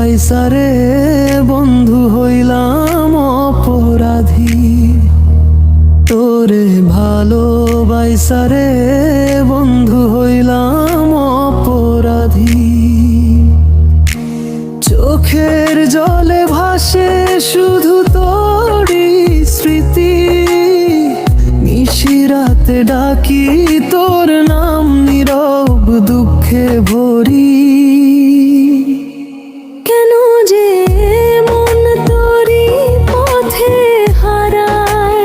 ভালোবাসারে বন্ধু হইলাম অপরাধী। তোরে ভালোবাসারে বন্ধু হইলাম অপরাধী। চোখের জলে ভাসে শুধু তোরই স্মৃতি, নিশিরাতে ডাকি তোর নাম নীরব দুঃখে ভরি। কেন যে মন তোরই পথে হারায়,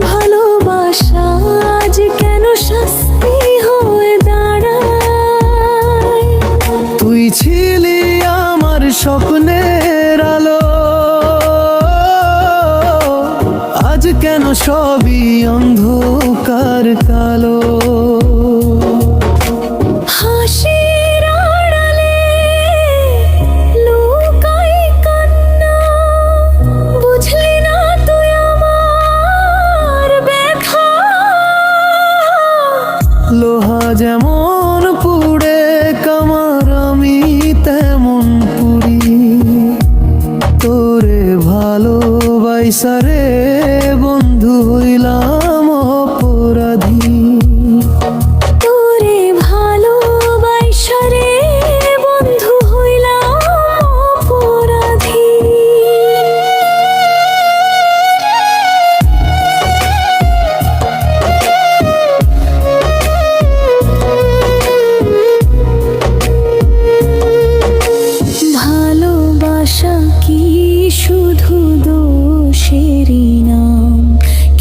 ভালোবাসা আজ কেন শাস্তি হয়ে দাঁড়ায়। তুই ছিলি আমার স্বপ্নের আলো, আজ কেন সবই অন্ধকার কালো। হাসির আড়ালে লুকাই কান্না, বুঝলি না তুই আমার ব্যথা। লোহা যেমন পুড়ে কামার আমি তেমন পুড়ি। তোরে ভালোবাসারে বন্ধু হইলাম অপরাধী। তোরে ভালোবাসারে বন্ধু হইলাম অপরাধী। ভালোবাসা কি শুধু দোষেরই নাম?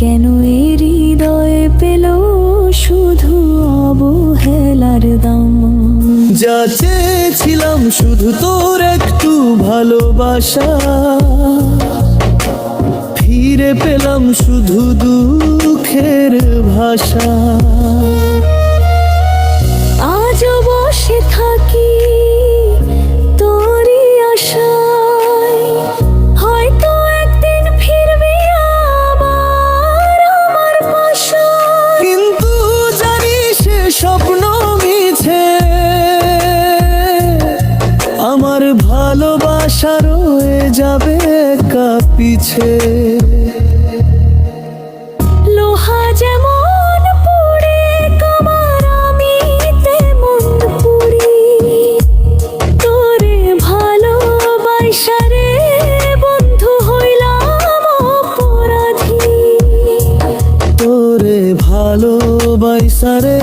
কেন এর হৃদয়ে পেল শুধু অবহেলার দাম? যা চেয়েছিলাম শুধু তোর একটু ভালোবাসা, ফিরে পেলাম শুধু দুঃখের ভাষা। আজও বসে থাকি তোরই আশায়, হয়তো একদিন ফিরবি আবার আমার বাসায়। কিন্তু জানি সে স্বপ্ন মিছে, আমার ভালোবাসা রয়ে যাবে একা পিছে। লোহা যেমন পুড়ে কামার আমি তেমন পুড়ি। তোরে ভালোবাসারে বন্ধু হইলাম অপরাধী। তোরে ভালোবাসারে